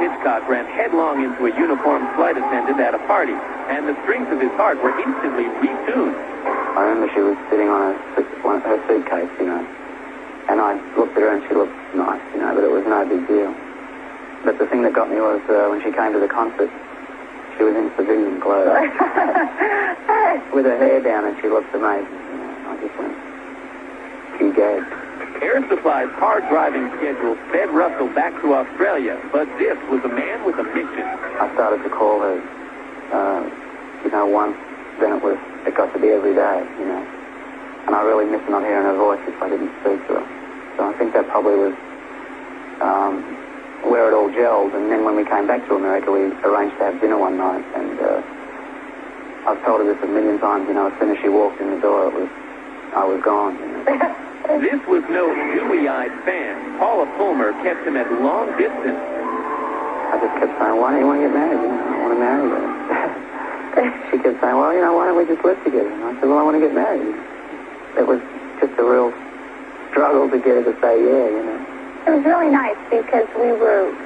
Hitchcock ran headlong into a uniformed flight attendant at a party, and the strings of his heart were instantly retuned. I remember she was sitting on her suitcase, you know, and I looked at her and she looked nice, you know, but it was no big deal. But the thing that got me was when she came to the concert, she was in civilian clothes with her hair down, and she looked amazing. You know, I just went, she gagged. Air Supply's hard-driving schedule fed Russell back to Australia, but this was a man with a mission. I started to call her, you know, once, then it got to be every day, you know. And I really missed not hearing her voice if I didn't speak to her. So I think that probably was where it all gelled. And then when we came back to America, we arranged to have dinner one night. And I've told her this a million times, you know, as soon as she walked in the door, I was gone, you know. This was no dewy-eyed fan. Paula Fulmer kept him at long distance. I just kept saying, why do you want to get married? You know, I want to marry you. She kept saying, well, you know, why don't we just live together? And I said, well, I want to get married. It was just a real struggle to get her to say yeah, you know. It was really nice because we were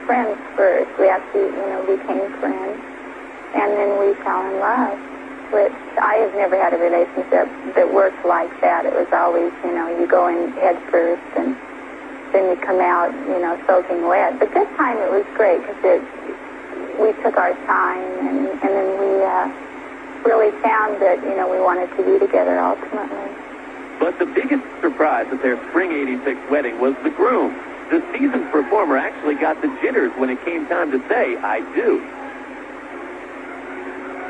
friends first. We actually, you know, became friends. And then we fell in love, which I have never had a relationship that worked like that. It was always, you know, you go in head first and then you come out, you know, soaking wet. But this time it was great because we took our time and then we really found that, you know, we wanted to be together ultimately. But the biggest surprise at their spring '86 wedding was the groom. The seasoned performer actually got the jitters when it came time to say, I do.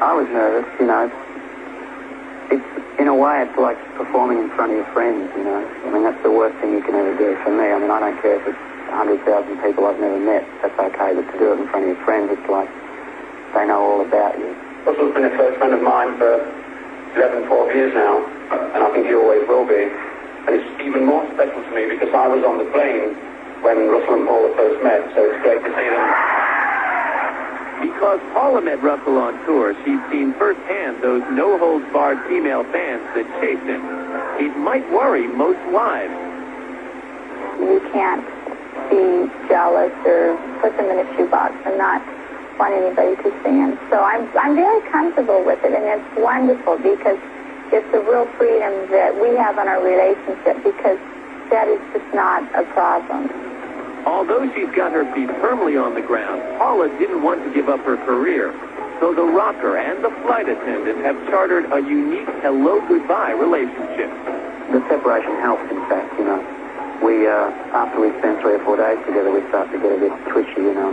I was nervous, you know. It's in a way, it's like performing in front of your friends, you know. I mean, that's the worst thing you can ever do for me. I mean, I don't care if it's 100,000 people I've never met. That's okay, but to do it in front of your friends, it's like they know all about you. Russell's been a close friend of mine for 11, 12 years now, and I think he always will be. And it's even more special to me because I was on the plane when Russell and Paula first met, so it's great to see them. Because Paula met Russell on tour, she'd seen firsthand those no-holds-barred female fans that chased him. It might worry most wives. You can't be jealous or put them in a shoebox and not want anybody to see him. So I'm very comfortable with it, and it's wonderful because it's a real freedom that we have in our relationship because that is just not a problem. Although she's got her feet firmly on the ground, Paula didn't want to give up her career. So the rocker and the flight attendant have chartered a unique hello-goodbye relationship. The separation helped, in fact, you know. We, after we spent 3 or 4 days together, we start to get a bit twitchy, you know.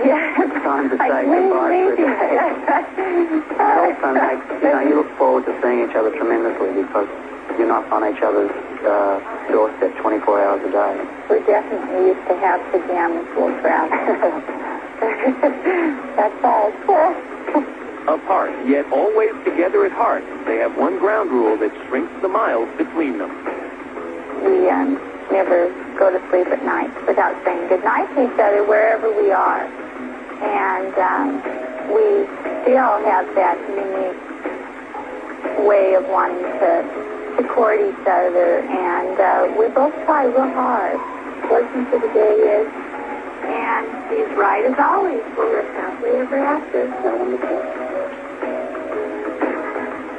Yeah. It's time to say goodbye for a day. It also makes, you know, you look forward to seeing each other tremendously because you're not on each other's doorstep 24 hours a day. We definitely used to have pajamas full travel. That's us. Apart, yet always together at heart, they have one ground rule that shrinks the miles between them. We never go to sleep at night without saying goodnight to each other wherever we are. And we still have that unique way of wanting to court each other, and we both try real hard. Listen to the day is, and he's right as always. We're happily ever after.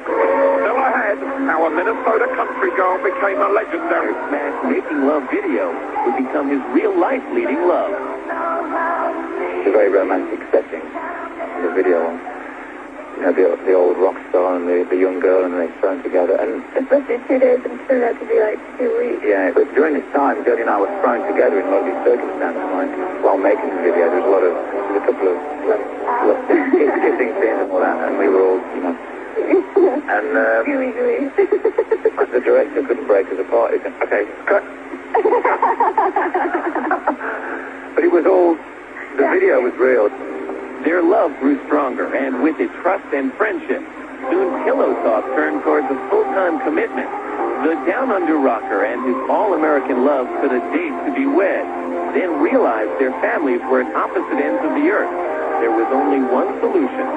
Still ahead, how a Minnesota country girl became a legendary Smash Making Love video would become his real-life leading love. It's a very romantic setting, the video. You know, the old rock star and the young girl, and they're thrown together. And it's supposed to be 2 days, and it turned out to be like 2 weeks. Yeah, but during this time, Jody and I were thrown together in a lot of these circumstances. Like, while making the video, there was a couple of kissing scenes and all that, and we were all, you know. And the director couldn't break us apart. He said, okay, cut. But it was all, the video was real. Their love grew stronger, and with it, trust and friendship. Soon, pillow talk turned towards a full-time commitment. The down-under rocker and his all-American love could a date to be wed, then realized their families were at opposite ends of the earth. There was only one solution.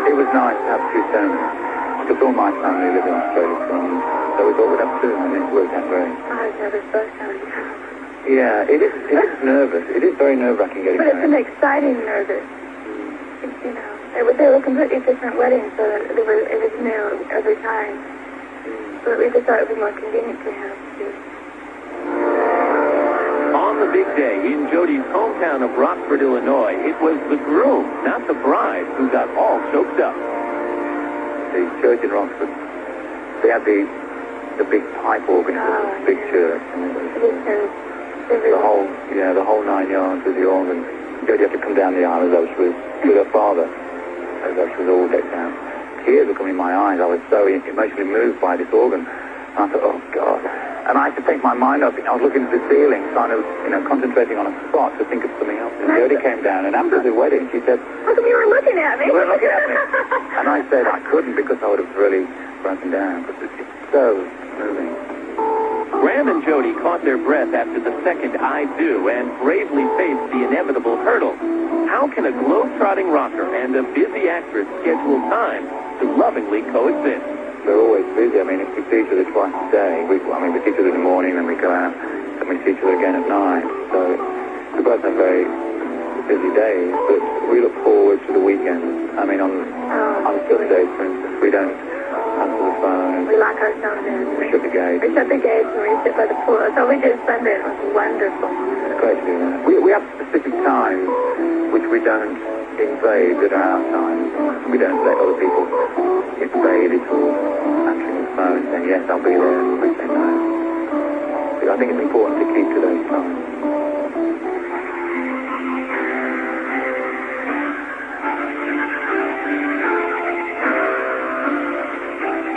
It was nice to have 2 ceremonies, because all my family lived in Australia, so we thought we'd have 2, and it worked out great. I've never spoken. Yeah, it is nervous. It is very nerve-wracking getting But it's married. an exciting nervous. It's, they were completely different weddings, so that it was new every time. But we just thought it would be more convenient to have to. On the big day in Jody's hometown of Rockford, Illinois, it was the groom, not the bride, who got all choked up. The church in Rockford, they had the big pipe organ, the big church. The whole 9 yards with the organ. Jody had to come down the aisle as though she was with her father, as though she was all decked out. Tears were coming in my eyes. I was so emotionally moved by this organ. And I thought, oh God. And I had to take my mind off it. I was looking at the ceiling, trying to, concentrating on a spot to think of something else. And Jody came down, and after the wedding, she said, how come you were looking at me? You weren't looking at me. And I said I couldn't because I would have really broken down. Because it's so moving. Graham and Jody caught their breath after the second I do and bravely faced the inevitable hurdle. How can a globe-trotting rocker and a busy actress schedule time to lovingly coexist? We're always busy. I mean, if we see each other twice a day, we see each other in the morning, then we go out, and we see each other again at night. So we both have very busy days, but we look forward to the weekends. I mean, on Sundays, for instance, we don't answer the phone. We lock ourselves in. We shut the gates. We shut the gates and we sit by the pool. So we did Sunday. It was wonderful. It's great to do that. We have specific times which we don't invade that are our times. We don't let other people invade it or answering the phone saying, yes, I'll be there. We say no. But I think it's important to keep to those times.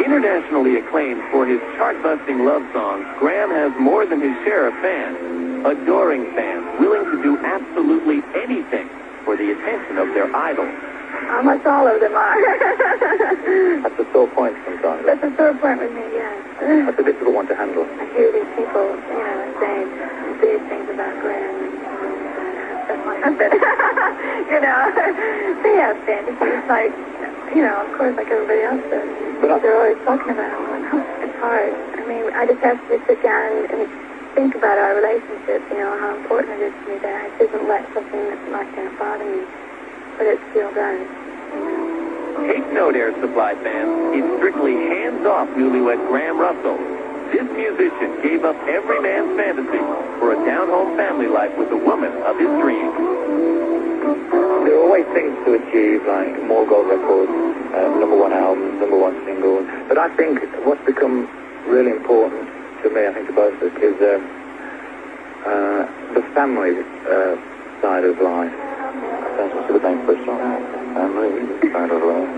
Internationally acclaimed for his chart-busting love songs, Graham has more than his share of fans. Adoring fans, willing to do absolutely anything for the attention of their idol. Almost all of them are. That's a sore point sometimes. That's a sore point with me, yes. That's a difficult one to handle. I hear these people, saying these things about Graham. That's my husband. They have fantasies like, of course, like everybody else does. But they're always talking about it. It's hard. I mean, I just have to sit down and think about our relationship, how important it is to me that I shouldn't let something like that bother me. But it still does. Take note, Air Supply fans. It's strictly hands-off newlywed Graham Russel. This musician gave up every man's fantasy for a down-home family life with the woman of his dreams. There are always things to achieve, like more gold records, #1 albums, #1 singles. But I think what's become really important to me, I think to both of us, is the family side of life. That's what's the name for a song. Family side of life.